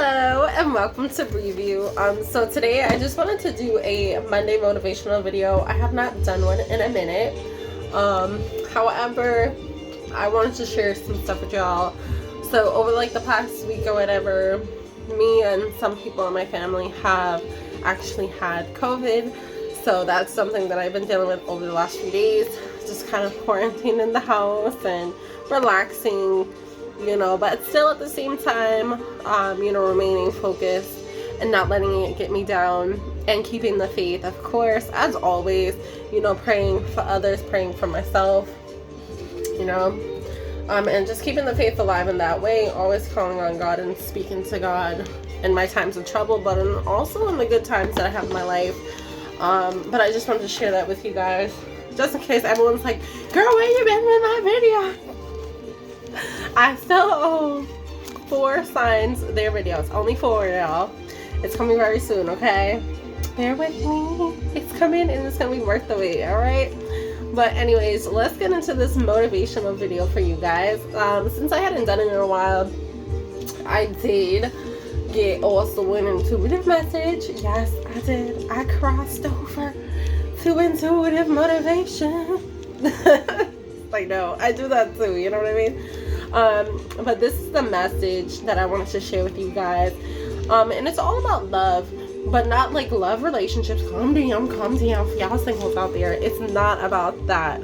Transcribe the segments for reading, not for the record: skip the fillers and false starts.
Hello and welcome to Briyview. So today I just wanted to do a Monday motivational video. I have not done one in a minute. However, I wanted to share some stuff with y'all. So over like the past week or whatever, me and some people in my family have actually had COVID. So that's something that I've been dealing with over the last few days. Just kind of quarantined in the house and relaxing, you know, but still at the same time, you know, remaining focused and not letting it get me down and keeping the faith, of course, as always, you know, praying for others, praying for myself, you know, and just keeping the faith alive in that way, always calling on God and speaking to God in my times of trouble, but also in the good times that I have in my life. But I just wanted to share that with you guys, just in case everyone's like, girl, where you been with my video? I still owe 4 signs their videos. Only 4, y'all. It's coming very soon, okay? Bear with me. It's coming and it's gonna be worth the wait, alright? But anyways, let's get into this motivational video for you guys. Since I hadn't done it in a while, I did get also an intuitive message. Yes, I did. I crossed over to intuitive motivation. Like, no, I do that too, you know what I mean? But this is the message that I wanted to share with you guys. And it's all about love, but not like love relationships. Calm down for y'all singles out there. It's not about that.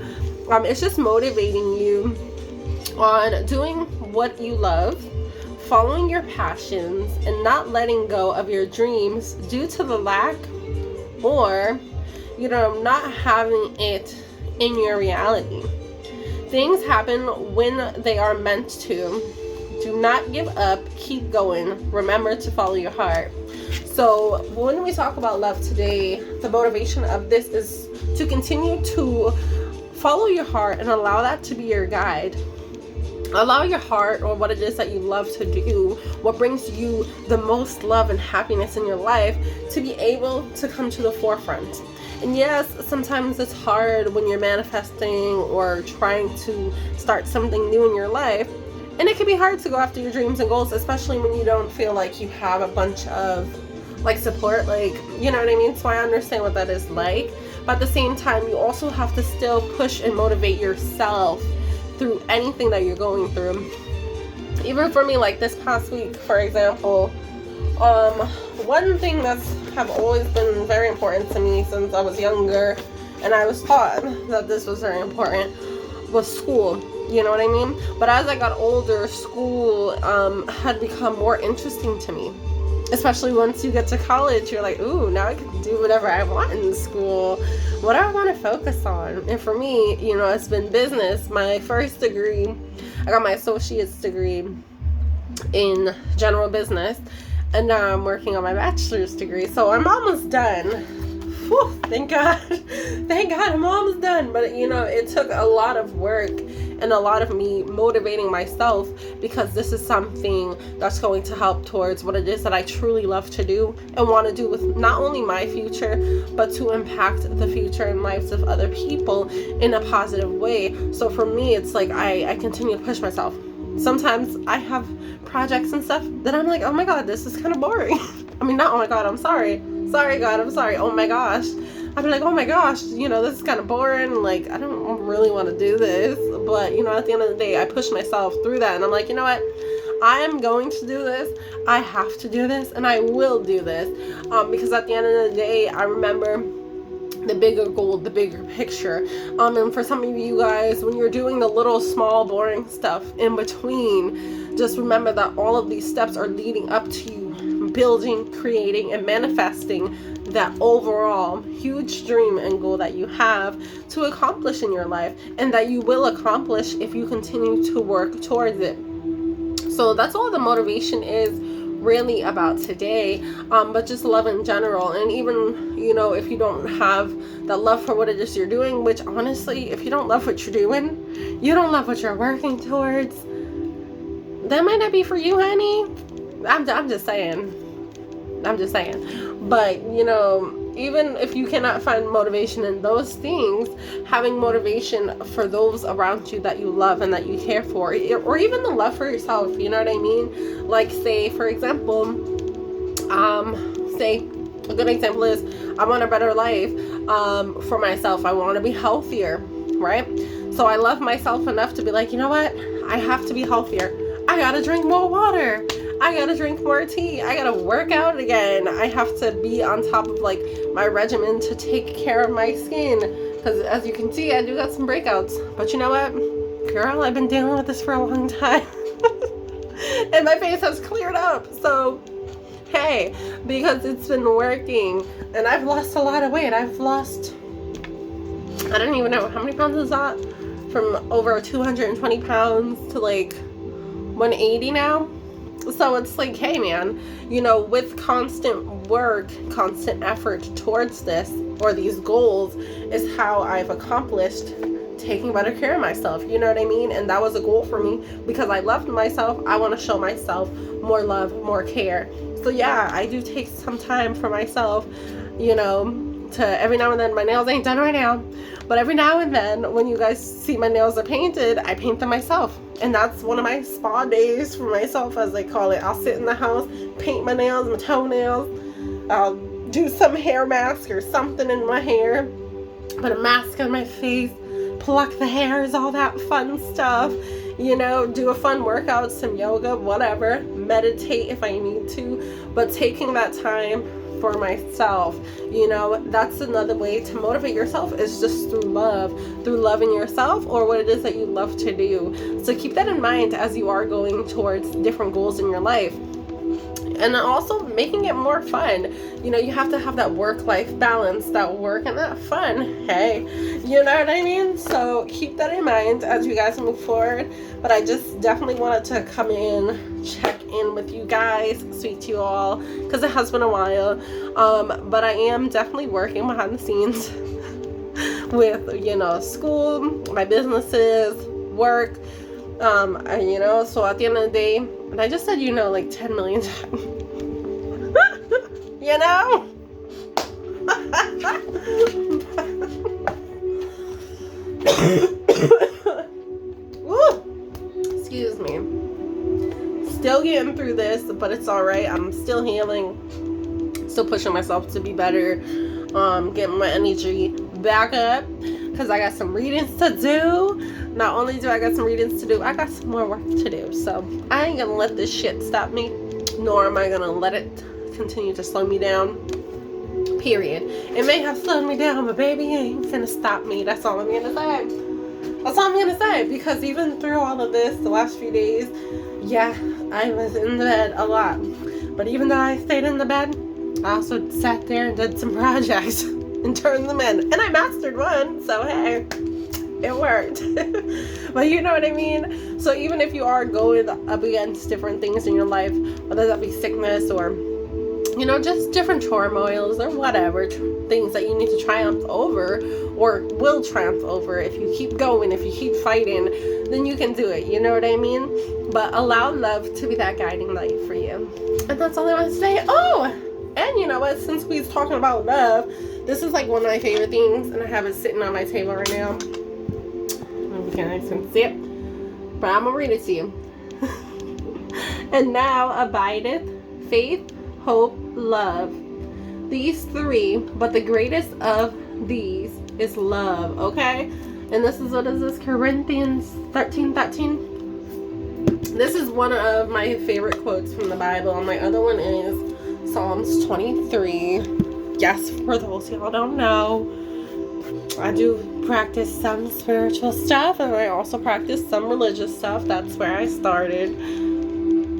It's just motivating you on doing what you love, following your passions, and not letting go of your dreams due to the lack or, you know, not having it in your reality. Things happen when they are meant to. Do not give up. Keep going. Remember to follow your heart. So when we talk about love today, the motivation of this is to continue to follow your heart and allow that to be your guide. Allow your heart, or what it is that you love to do, what brings you the most love and happiness in your life, to be able to come to the forefront. And yes, sometimes it's hard when you're manifesting or trying to start something new in your life. And it can be hard to go after your dreams and goals, especially when you don't feel like you have a bunch of like support, like, you know what I mean? So I understand what that is like. But at the same time, you also have to still push and motivate yourself through anything that you're going through. Even for me, like this past week, for example, one thing that's have always been very important to me since I was younger, and I was taught that this was very important, was school. You know what I mean? But as I got older, school had become more interesting to me. Especially once you get to college, you're like, ooh, now I can do whatever I want in school. What do I want to focus on? And for me, you know, it's been business. My first degree, I got my associate's degree in general business. And now I'm working on my bachelor's degree. So I'm almost done. Whew, thank God. Thank God I'm almost done. But, you know, it took a lot of work and a lot of me motivating myself, because this is something that's going to help towards what it is that I truly love to do and want to do with not only my future, but to impact the future and lives of other people in a positive way. So for me, it's like I continue to push myself. Sometimes I have projects and stuff that I'm like, oh my God, this is kind of boring. I mean, not oh my God, I'm sorry. Sorry, God, I'm sorry. Oh my gosh. I'd be like, oh my gosh, you know, this is kind of boring. Like, I don't really want to do this. But, you know, at the end of the day, I push myself through that. And I'm like, you know what? I am going to do this. I have to do this. And I will do this. Because at the end of the day, I remember the bigger goal, the bigger picture. And for some of you guys, when you're doing the little small boring stuff in between, just remember that all of these steps are leading up to you building, creating, and manifesting that overall huge dream and goal that you have to accomplish in your life, and that you will accomplish if you continue to work towards it. So that's all the motivation is really about today, but just love in general. And even, you know, if you don't have that love for what it is you're doing, which honestly, if you don't love what you're doing, you don't love what you're working towards, that might not be for you, honey. I'm just saying. But, you know, even if you cannot find motivation in those things, having motivation for those around you that you love and that you care for, or even the love for yourself, you know what I mean? Like, say, for example, say a good example is, I want a better life for myself. I want to be healthier, right? So I love myself enough to be like, you know what? I have to be healthier. I gotta drink more water. I gotta drink more tea. I gotta work out again. I have to be on top of like my regimen to take care of my skin. Because as you can see, I do got some breakouts. But you know what? Girl, I've been dealing with this for a long time. And my face has cleared up. So, hey, because it's been working. And I've lost a lot of weight. I've lost, I don't even know, how many pounds is that? From over 220 pounds to like 180 now. So it's like, hey man, you know, with constant work, constant effort towards this or these goals is how I've accomplished taking better care of myself, you know what I mean? And that was a goal for me because I loved myself. I want to show myself more love, more care. So yeah, I do take some time for myself, you know, to every now and then. My nails ain't done right now, but every now and then when you guys see my nails are painted, I paint them myself. And that's one of my spa days for myself, as they call it. I'll sit in the house, paint my nails, my toenails. I'll do some hair mask or something in my hair, put a mask on my face, pluck the hairs, all that fun stuff. You know, do a fun workout, some yoga, whatever. Meditate if I need to. But taking that time for myself, you know, that's another way to motivate yourself, is just through love, through loving yourself or what it is that you love to do. So keep that in mind as you are going towards different goals in your life. And also making it more fun. You know, you have to have that work-life balance, that work and that fun. Hey, you know what I mean? So keep that in mind as you guys move forward. But I just definitely wanted to come in, check in with you guys, speak to you all, because it has been a while. But I am definitely working behind the scenes with, you know, school, my businesses, work. You know, so at the end of the day, and I just said, you know, like 10 million times, you know? Woo! Excuse me. Still getting through this, but it's alright. I'm still healing, still pushing myself to be better, getting my energy back up, because I got some readings to do. Not only do I got some readings to do, I got some more work to do. So I ain't gonna let this shit stop me, nor am I gonna let it continue to slow me down. Period. It may have slowed me down, but baby, it ain't finna stop me. That's all I'm gonna say. That's all I'm gonna say. Because even through all of this, the last few days, yeah, I was in the bed a lot. But even though I stayed in the bed, I also sat there and did some projects and turned them in. And I mastered one, so hey, it worked. But you know what I mean? So even if you are going up against different things in your life, whether that be sickness or, you know, just different turmoils or whatever, things that you need to triumph over or will triumph over, if you keep going, if you keep fighting, then you can do it. You know what I mean? But allow love to be that guiding light for you. And that's all I want to say. Oh, and you know what? Since we're talking about love, this is like one of my favorite things, and I have it sitting on my table right now. You can't see it, but I'm gonna read it to you. And now abideth faith, hope, love. These three, but the greatest of these is love. Okay? And this is, what is this? Corinthians 13:13. This is one of my favorite quotes from the Bible. And my other one is Psalms 23. Yes, for those y'all don't know, I do practice some spiritual stuff, and I also practice some religious stuff. That's where I started,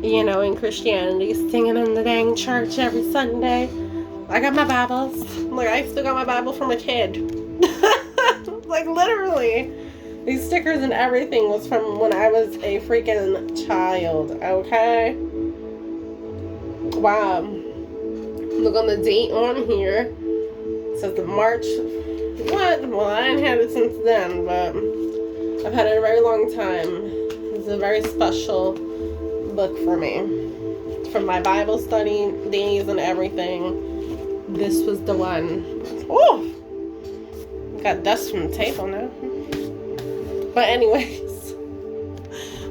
you know, in Christianity, singing in the dang church every Sunday. I got my Bibles. Like, I still got my Bible from a kid. Like, literally. These stickers and everything was from when I was a freaking child, okay? Wow. Look on the date on here. It says the March. What? Well, I didn't have it since then, but I've had it a very long time. It's a very special book for me. From my Bible study days and everything. this was the one. Oh, got dust from the table now. But anyways,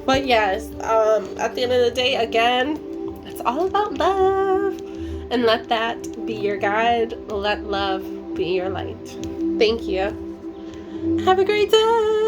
but yes, at the end of the day, again, it's all about love, and let that be your guide. Let love be your light. Thank you. Have a great day.